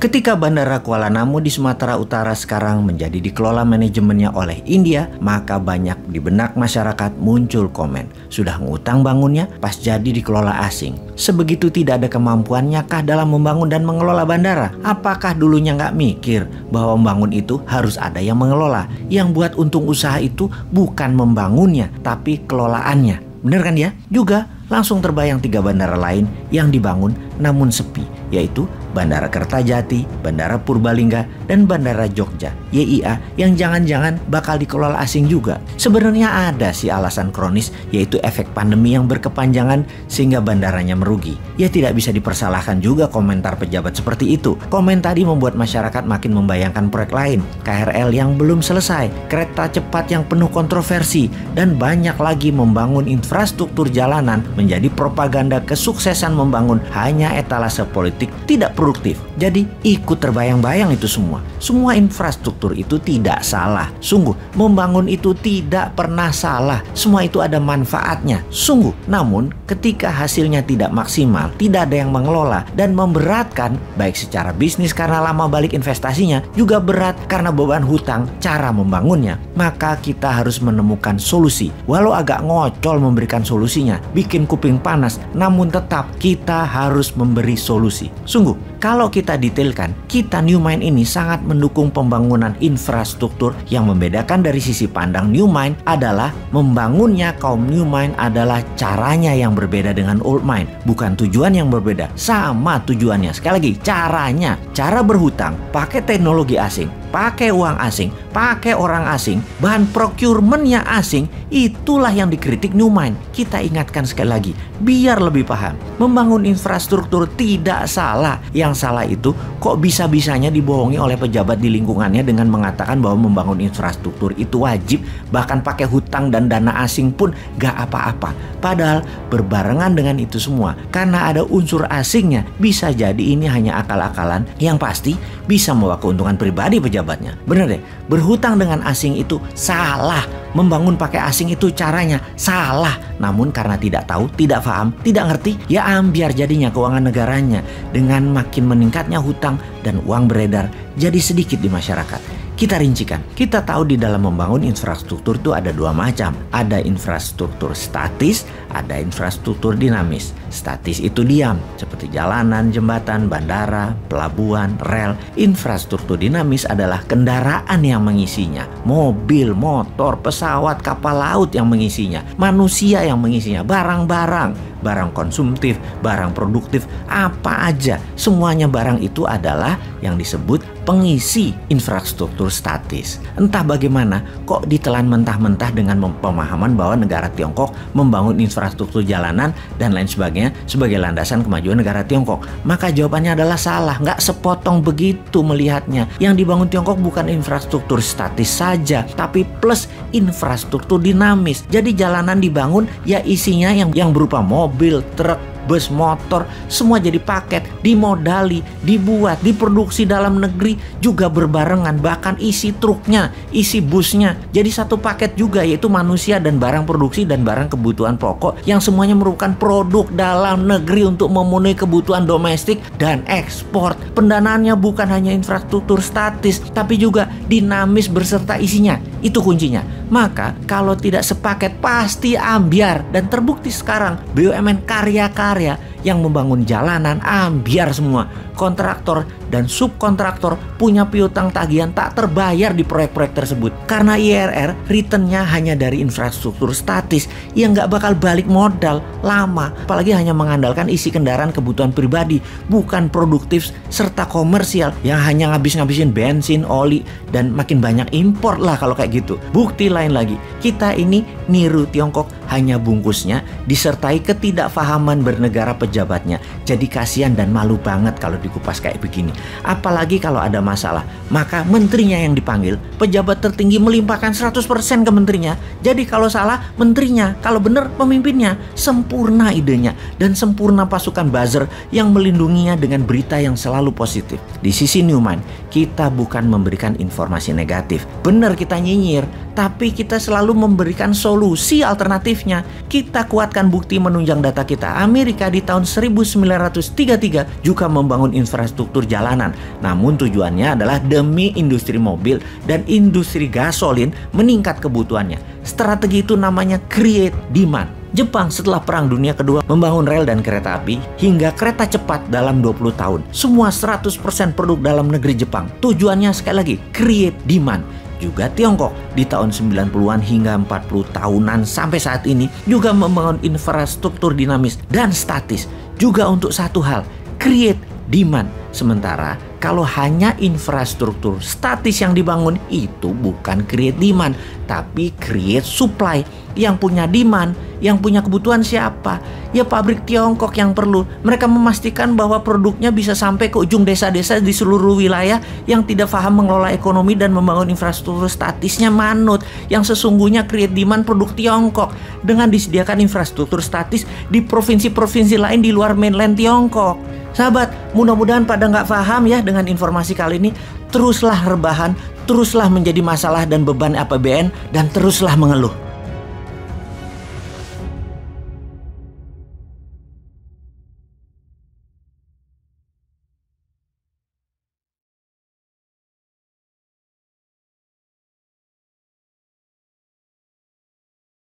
Ketika Bandara Kuala Namu di Sumatera Utara sekarang menjadi dikelola manajemennya oleh India, maka banyak di benak masyarakat muncul komen, sudah ngutang bangunnya pas jadi dikelola asing. Sebegitu tidak ada kemampuannya kah dalam membangun dan mengelola bandara? Apakah dulunya nggak mikir bahwa membangun itu harus ada yang mengelola? Yang buat untung usaha itu bukan membangunnya, tapi kelolaannya. Bener kan ya? Juga langsung terbayang 3 bandara lain yang dibangun namun sepi, yaitu Bandara Kertajati, Bandara Purbalingga, dan Bandara Jogja (YIA) yang jangan-jangan bakal dikelola asing juga. Sebenarnya ada sih alasan kronis, yaitu efek pandemi yang berkepanjangan sehingga bandaranya merugi. Ya tidak bisa dipersalahkan juga komentar pejabat seperti itu. Komen tadi membuat masyarakat makin membayangkan proyek lain, KRL yang belum selesai, kereta cepat yang penuh kontroversi, dan banyak lagi membangun infrastruktur jalanan menjadi propaganda kesuksesan membangun hanya etalase politik tidak produktif. Jadi ikut terbayang-bayang itu semua. Semua infrastruktur itu tidak salah. Sungguh, membangun itu tidak pernah salah. Semua itu ada manfaatnya. Sungguh. Namun, ketika hasilnya tidak maksimal, tidak ada yang mengelola, dan memberatkan, baik secara bisnis karena lama balik investasinya, juga berat karena beban hutang cara membangunnya, maka kita harus menemukan solusi. Walau agak ngocol memberikan solusinya, bikin kuping panas, namun tetap kita harus memberi solusi. Sungguh, kalau kita detailkan, kita New Mind ini sangat mendukung pembangunan infrastruktur. Yang membedakan dari sisi pandang New Mind adalah membangunnya kaum New Mind adalah caranya yang berbeda dengan Old Mind. Bukan tujuan yang berbeda, sama tujuannya. Sekali lagi, caranya. Cara berhutang, pakai teknologi asing, pakai uang asing, pakai orang asing, bahan procurementnya asing, itulah yang dikritik New Mind. Kita ingatkan sekali lagi, biar lebih paham. Membangun infrastruktur tidak salah. Yang salah itu kok bisa-bisanya dibohongi oleh pejabat di lingkungannya dengan mengatakan bahwa membangun infrastruktur itu wajib, bahkan pakai hutang dan dana asing pun gak apa-apa. Padahal berbarengan dengan itu semua, karena ada unsur asingnya, bisa jadi ini hanya akal-akalan yang pasti bisa membawa keuntungan pribadi pejabatnya. Bener deh, berhutang dengan asing itu salah. Membangun pakai asing itu caranya salah. Namun karena tidak tahu, tidak paham, tidak ngerti, ya ambiar jadinya keuangan negaranya. Dengan makin meningkatnya hutang dan uang beredar jadi sedikit di masyarakat. Kita rincikan, kita tahu di dalam membangun infrastruktur itu ada 2 macam. Ada infrastruktur statis, ada infrastruktur dinamis. Statis itu diam, seperti jalanan, jembatan, bandara, pelabuhan, rel. Infrastruktur dinamis adalah kendaraan yang mengisinya. Mobil, motor, pesawat, kapal laut yang mengisinya. Manusia yang mengisinya, barang-barang. Barang konsumtif, barang produktif, apa aja. Semuanya barang itu adalah yang disebut pengisi infrastruktur statis. Entah bagaimana kok ditelan mentah-mentah dengan pemahaman bahwa negara Tiongkok membangun infrastruktur jalanan dan lain sebagainya sebagai landasan kemajuan negara Tiongkok. Maka jawabannya adalah salah, nggak sepotong begitu melihatnya. Yang dibangun Tiongkok bukan infrastruktur statis saja, tapi plus infrastruktur dinamis. Jadi jalanan dibangun ya isinya yang berupa mobil, truk, bus, motor, semua jadi paket, dimodali, dibuat, diproduksi dalam negeri juga berbarengan, bahkan isi truknya, isi busnya jadi satu paket juga, yaitu manusia dan barang produksi dan barang kebutuhan pokok yang semuanya merupakan produk dalam negeri untuk memenuhi kebutuhan domestik dan ekspor. Pendanaannya bukan hanya infrastruktur statis, tapi juga dinamis berserta isinya. Itu kuncinya. Maka kalau tidak sepaket pasti ambiar, dan terbukti sekarang BUMN karya-karya yang membangun jalanan ambiar semua. Kontraktor dan subkontraktor punya piutang tagihan tak terbayar di proyek-proyek tersebut. Karena IRR returnnya hanya dari infrastruktur statis yang nggak bakal balik modal lama. Apalagi hanya mengandalkan isi kendaraan kebutuhan pribadi, bukan produktif serta komersial yang hanya ngabis-ngabisin bensin, oli, dan makin banyak impor lah kalau kayak gitu. Bukti lain lagi, kita ini niru Tiongkok hanya bungkusnya disertai ketidakfahaman bernegara pejabatnya. Jadi kasihan dan malu banget kalau dikupas kayak begini. Apalagi kalau ada masalah, maka menterinya yang dipanggil, pejabat tertinggi melimpahkan 100% ke menterinya. Jadi kalau salah menterinya, kalau benar pemimpinnya. Sempurna idenya dan sempurna pasukan buzzer yang melindunginya dengan berita yang selalu positif. Di sisi New Mind, kita bukan memberikan informasi negatif. Benar kita nyinyir, tapi kita selalu memberikan solusi alternatifnya. Kita kuatkan bukti menunjang data kita. Amerika di tahun tahun 1933 juga membangun infrastruktur jalanan. Namun tujuannya adalah demi industri mobil dan industri gasolin meningkat kebutuhannya. Strategi itu namanya create demand. Jepang setelah Perang Dunia Kedua membangun rel dan kereta api hingga kereta cepat dalam 20 tahun. Semua 100% produk dalam negeri Jepang. Tujuannya sekali lagi create demand. Juga Tiongkok di tahun 90-an hingga 40 tahunan sampai saat ini juga membangun infrastruktur dinamis dan statis juga untuk satu hal, create demand. Sementara kalau hanya infrastruktur statis yang dibangun itu bukan create demand, tapi create supply. Yang punya demand, yang punya kebutuhan siapa? Ya pabrik Tiongkok yang perlu. Mereka memastikan bahwa produknya bisa sampai ke ujung desa-desa di seluruh wilayah. Yang tidak paham mengelola ekonomi dan membangun infrastruktur statisnya manut. Yang sesungguhnya create demand produk Tiongkok dengan disediakan infrastruktur statis di provinsi-provinsi lain di luar mainland Tiongkok. Sahabat, mudah-mudahan pada nggak paham ya dengan informasi kali ini. Teruslah rebahan, teruslah menjadi masalah dan beban APBN, dan teruslah mengeluh.